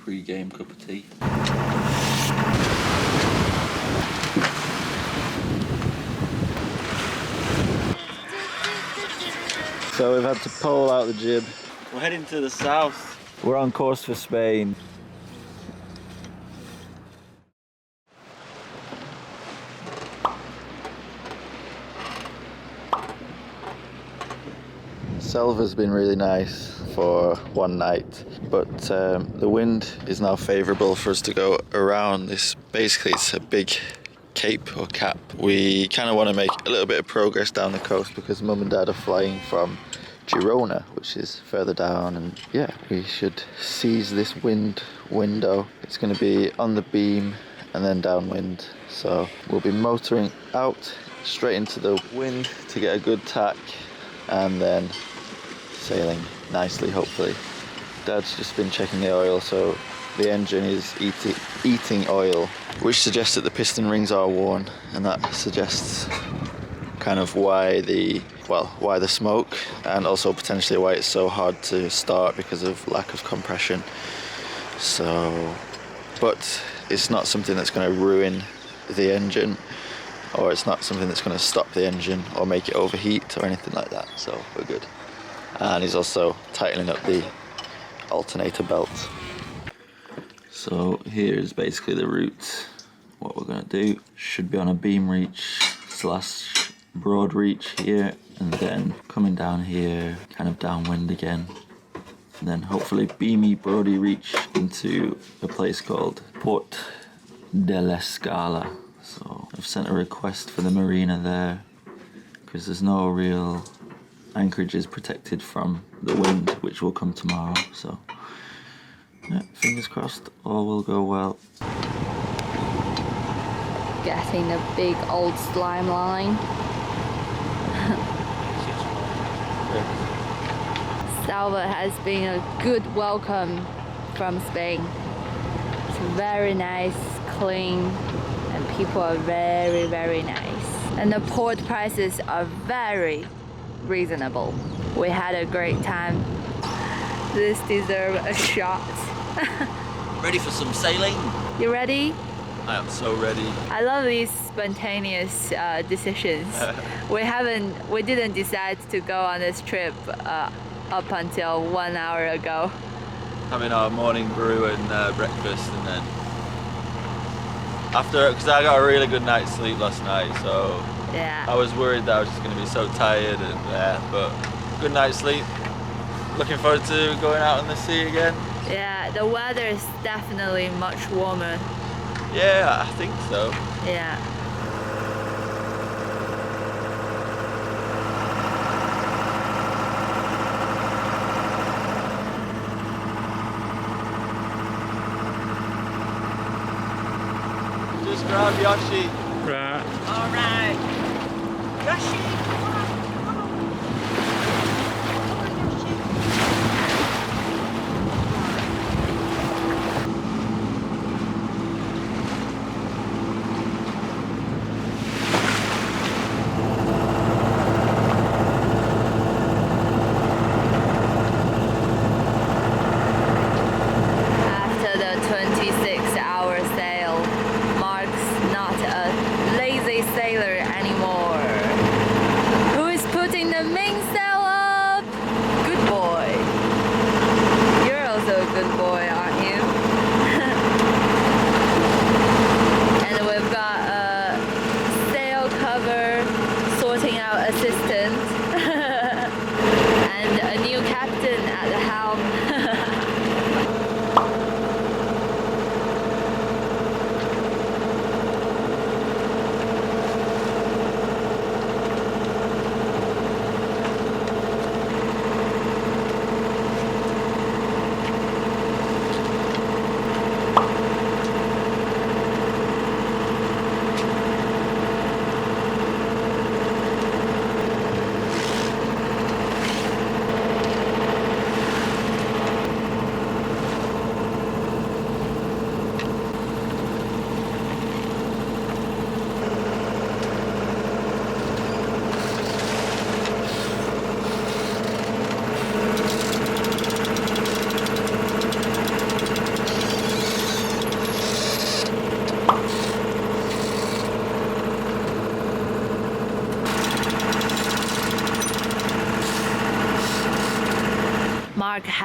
pre-game cup of tea. So we've had to pole out the jib. We're heading to the south. We're on course for Spain. Selva's been really nice for one night, but the wind is now favourable for us to go around this. Basically, it's a big cape or cap. We kind of want to make a little bit of progress down the coast because Mum and Dad are flying from Girona, which is further down, and yeah, we should seize this window. It's going to be on the beam and then downwind, so we'll be motoring out straight into the wind to get a good tack and then sailing nicely, hopefully. Dad's just been checking the oil, so the engine is eating oil, which suggests that the piston rings are worn, and that suggests kind of why the smoke, and also potentially why it's so hard to start because of lack of compression. So, but it's not something that's going to ruin the engine, or it's not something that's going to stop the engine or make it overheat or anything like that, so we're good. And he's also tightening up the alternator belt. So here is basically the route. What we're going to do should be on a beam reach / broad reach here, and then coming down here, kind of downwind again, and then hopefully beamy broady reach into a place called Port de la Scala. So I've sent a request for the Marina there because there's no real anchorages protected from the wind, which will come tomorrow. So yeah, fingers crossed, all will go well. Getting a big old slime line. Salva has been a good welcome from Spain. It's very nice, clean, and people are very, very nice. And the port prices are very reasonable. We had a great time. This deserves a shot. Ready for some sailing? You ready? I am so ready. I love these spontaneous decisions. We didn't decide to go on this trip up until 1 hour ago. Having our morning brew and breakfast, and then after, because I got a really good night's sleep last night, so yeah, I was worried that I was just going to be so tired, and but good night's sleep. Looking forward to going out on the sea again. Yeah, the weather is definitely much warmer. Yeah, I think so. Yeah. Just grab Yoshi. Right. All right. Yoshi.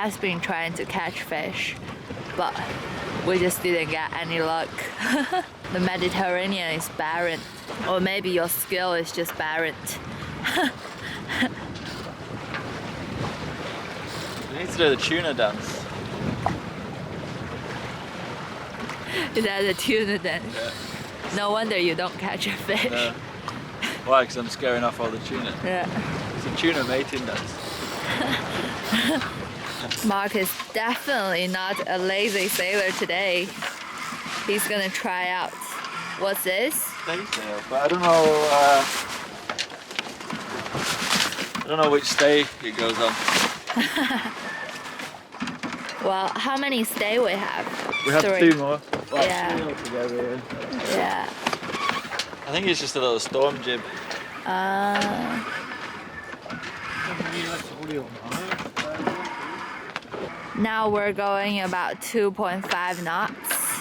has been trying to catch fish, but we just didn't get any luck. The Mediterranean is barren, or maybe your skill is just barren. We need to do the tuna dance. Is that the tuna dance? Yeah. No wonder you don't catch a fish. No. Why? Because I'm scaring off all the tuna. Yeah. It's a tuna mating dance. Mark is definitely not a lazy sailor today. He's gonna try out. What's this? Stay sail, but I don't know which stay it goes on. Well, how many stay we have? We have 3. 2 more. Well, Yeah. 3 altogether. Yeah. I think it's just a little storm jib. Now we're going about 2.5 knots.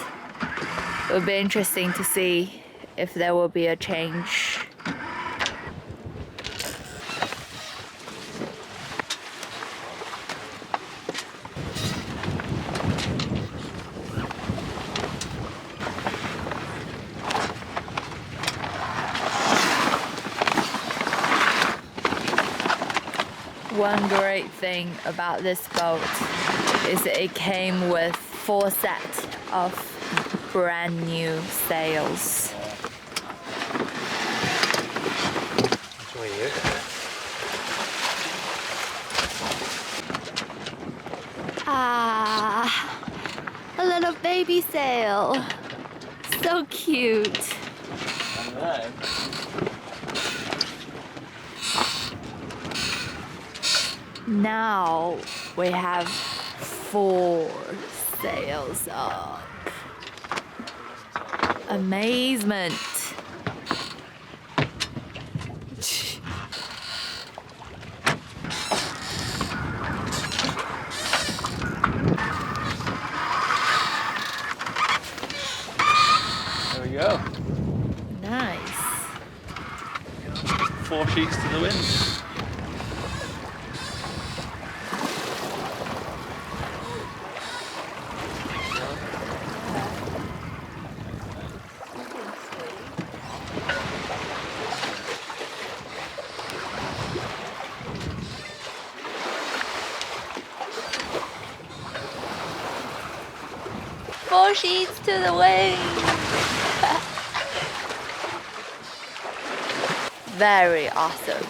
It would be interesting to see if there will be a change. One great thing about this boat is that it came with 4 sets of brand new sails. Ah, a little baby sail. So cute. And then Now we have 4 sails up. Amazement. there we go. Nice. 4 sheets to the wind. Four sheets to the wind. Very awesome.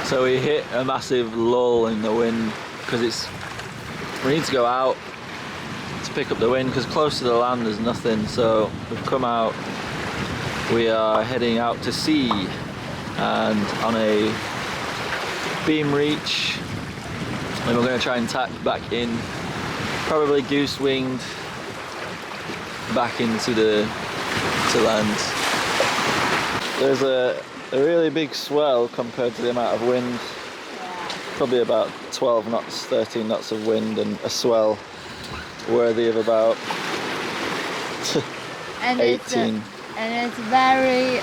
So we hit a massive lull in the wind because we need to go out to pick up the wind because close to the land there's nothing. So we've come out, we are heading out to sea and on a beam reach, and we're going to try and tack back in, probably goose winged back into to land. There's a really big swell compared to the amount of wind. Yeah. Probably about 12 knots, 13 knots of wind, and a swell worthy of about And 18. It's very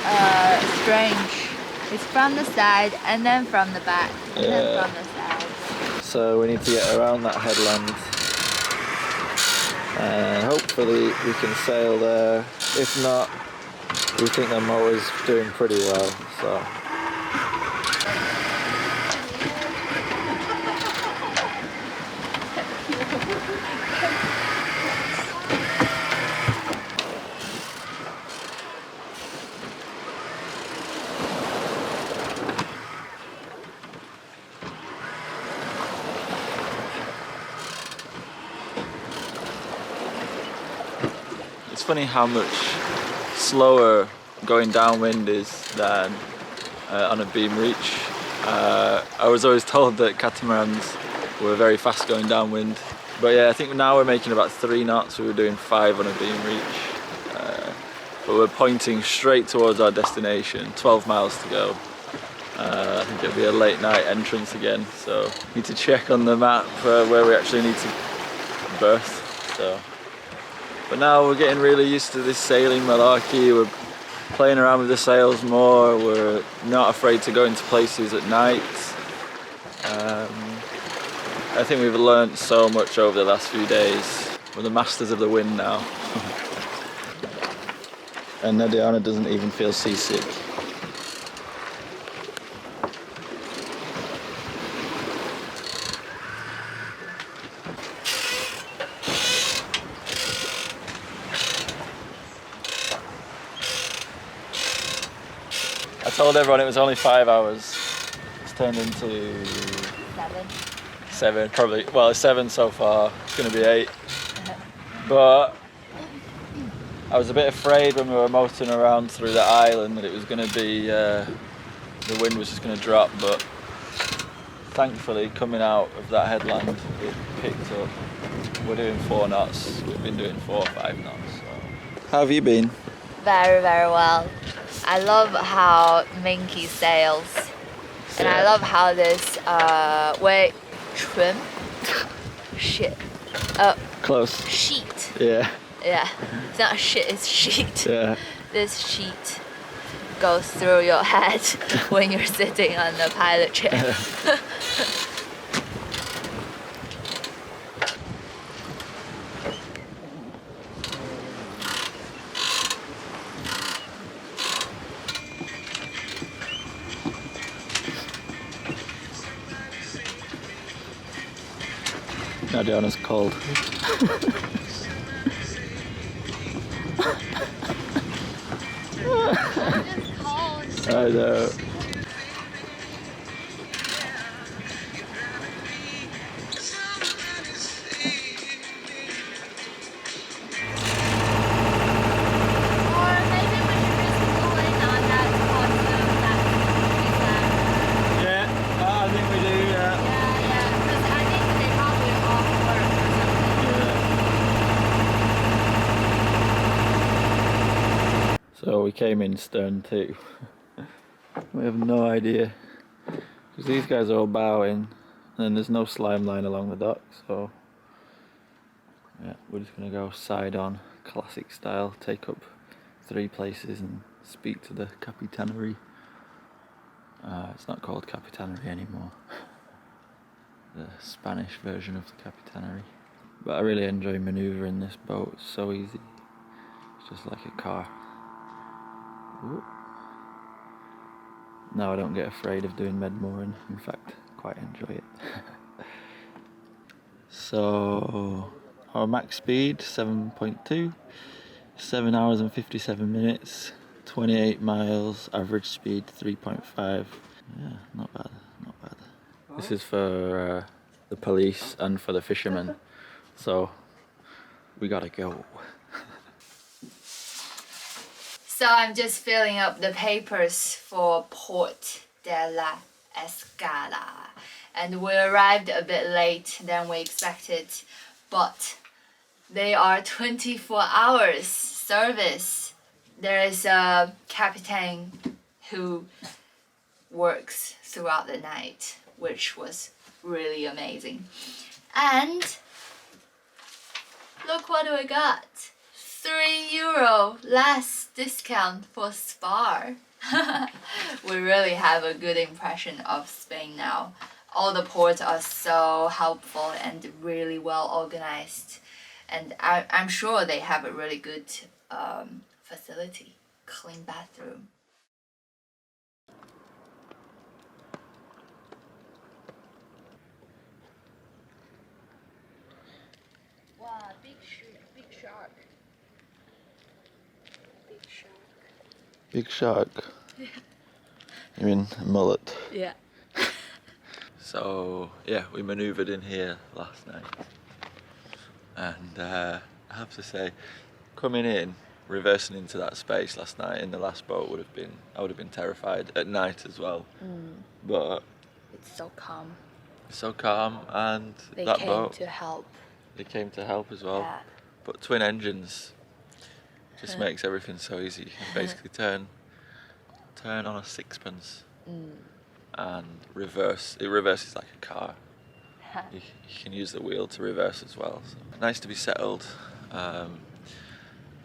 strange. It's from the side and then from the back and then from the side. So we need to get around that headland and hopefully we can sail there. If not, we think the motor's doing pretty well. So. It's funny how much slower going downwind is than on a beam reach. I was always told that catamarans were very fast going downwind. But yeah, I think now we're making about 3 knots. We were doing 5 on a beam reach. But we're pointing straight towards our destination, 12 miles to go. I think it'll be a late night entrance again, so need to check on the map where we actually need to berth. So, but now we're getting really used to this sailing malarkey. We're playing around with the sails more. We're not afraid to go into places at night. I think we've learnt so much over the last few days. We're the masters of the wind now. And Nadiana doesn't even feel seasick. I told everyone it was only 5 hours. It's turned into 7, probably. Well, it's 7 so far. It's going to be 8. But I was a bit afraid when we were motoring around through the island that it was going to be, the wind was just going to drop, but thankfully coming out of that headland it picked up. We're doing 4 knots, we've been doing 4 or 5 knots. So. How have you been? Very, very well. I love how Minky sails. And I love how this, wait, trim? Shit. Close. Sheet. Yeah. Yeah, it's not shit, it's sheet. Yeah. This sheet goes through your head when you're sitting on the pilot chair. Nadiana's cold. I know. So we came in stern too. We have no idea, because these guys are all bowing and there's no slime line along the dock, so yeah, we're just going to go side on, classic style, take up 3 places and speak to the Capitanary. It's not called Capitanary anymore, the Spanish version of the Capitanary. But I really enjoy manoeuvring this boat, it's so easy, it's just like a car. Ooh. Now I don't get afraid of doing med mooring, in fact quite enjoy it. So our max speed 7.2, 7 hours and 57 minutes, 28 miles, average speed 3.5. Yeah, not bad, not bad. This is for the police and for the fishermen, so we gotta go. So I'm just filling up the papers for Port de la Escala. And we arrived a bit late than we expected, but they are 24 hours service. There is a captain who works throughout the night, which was really amazing. And look what we got. €3 less discount for Spar. We really have a good impression of Spain now. All the ports are so helpful and really well organized, and I'm sure they have a really good facility, clean bathroom. Wow, big shark. Big shark? Yeah. You mean a mullet? Yeah. So yeah, we manoeuvred in here last night, and I have to say, coming in, reversing into that space last night in the last boat I would have been terrified at night as well. But It's so calm. so calm, and They that came boat, to help. they came to help as well. Yeah. But twin engines just makes everything so easy. You can basically turn on a sixpence and reverse. It reverses like a car. You can use the wheel to reverse as well. So nice to be settled. I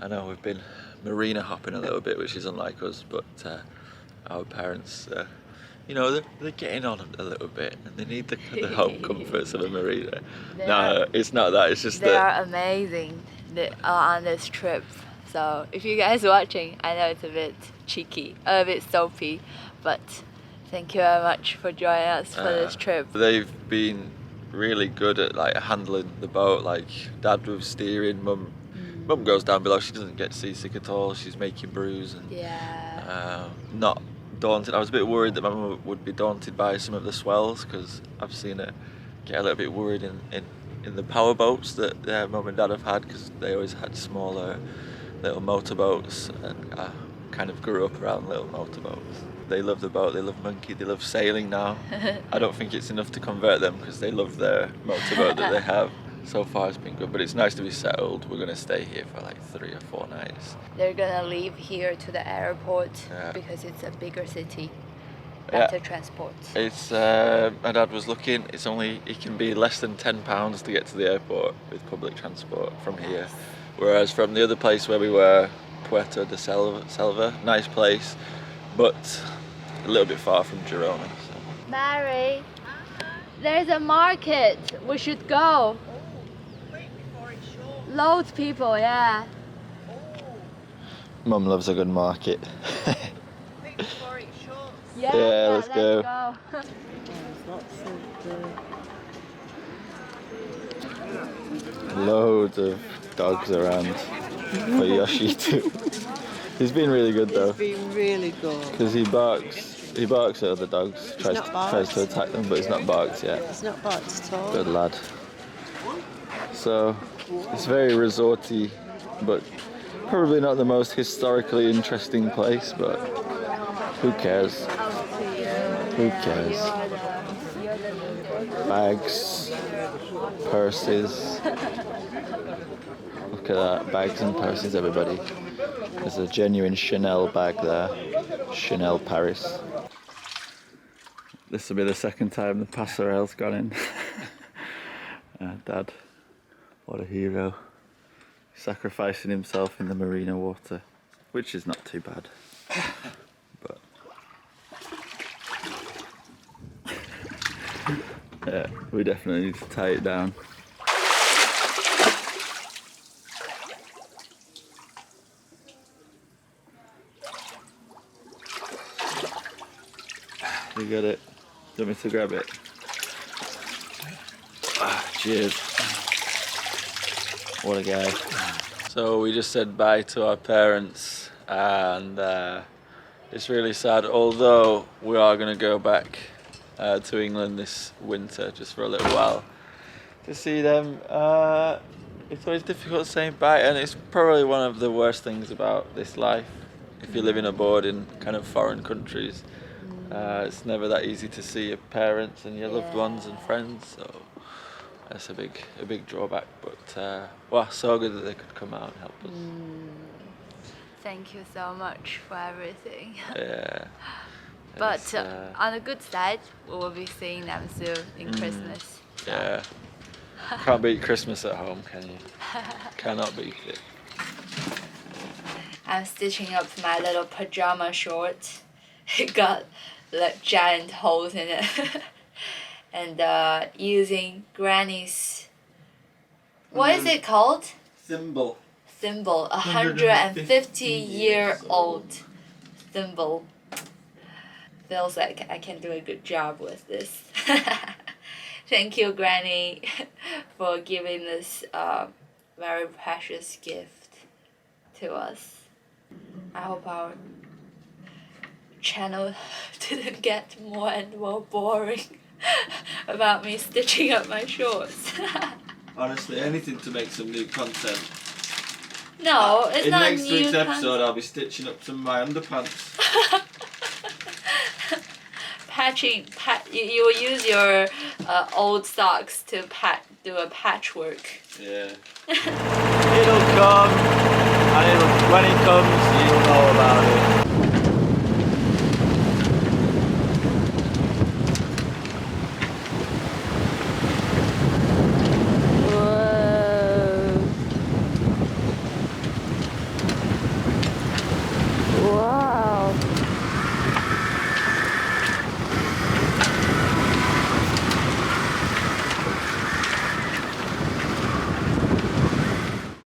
know we've been marina hopping a little bit, which is unlike us, but our parents, you know, they're getting on a little bit, and they need the home comforts of a marina. No, it's not that. It's just They are amazing on this trip. So if you guys are watching, I know it's a bit cheeky, a bit soapy, but thank you very much for joining us for this trip. They've been really good at like handling the boat. Like Dad was steering, Mum goes down below. She doesn't get seasick at all. She's making brews and not daunted. I was a bit worried that my mum would be daunted by some of the swells, because I've seen her get a little bit worried in the power boats that their mum and dad have had, because they always had smaller little motorboats, and I kind of grew up around little motorboats. They love the boat, they love monkey, they love sailing now. I don't think it's enough to convert them, because they love their motorboat that they have. So far it's been good, but it's nice to be settled. We're going to stay here for like 3 or 4 nights. They're gonna leave here to the airport because it's a bigger city, better transport. It's my dad was looking. It can be less than £10 to get to the airport with public transport from here, whereas from the other place where we were, Puerto de Selva, nice place, but a little bit far from Girona. So. Mary, there's a market. We should go. Loads of people, yeah. Mum loves a good market. Yeah, let's go. Loads of dogs around for Yoshi too. He's been really good though. He's been really good. Because he barks at other dogs, tries to attack them, but he's not barked yet. He's not barked at all. Good lad. So it's very resorty, but probably not the most historically interesting place, but who cares? Who cares? Bags, purses. Look at that, bags and purses, everybody. There's a genuine Chanel bag there, Chanel Paris. This will be the second time the passerelle's gone in. Dad, what a hero. Sacrificing himself in the Marina water, which is not too bad. But yeah, we definitely need to tie it down. You got it. Do you want me to grab it? Cheers. What a guy. So we just said bye to our parents, and it's really sad, although we are going to go back to England this winter just for a little while to see them. It's always difficult saying bye, and it's probably one of the worst things about this life if you're living abroad in kind of foreign countries. It's never that easy to see your parents and your loved ones and friends, so that's a big drawback. But well, so good that they could come out and help us. Thank you so much for everything. Yeah. But on the good side, we will be seeing them soon in Christmas. Yeah. Can't beat Christmas at home, can you? Cannot beat it. I'm stitching up my little pajama short. It got like giant holes in it. And using Granny's, what is it called? Thimble. 150-year-old thimble. Feels like I can do a good job with this. Thank you, Granny, for giving this very precious gift to us. I hope our channel didn't get more and more boring about me stitching up my shorts. Honestly, anything to make some new content. No, it's In not next new week's pants. episode, I'll be stitching up some of my underpants. You will use your old socks to do a patchwork. Yeah. It'll come, and when it comes, you'll know about it.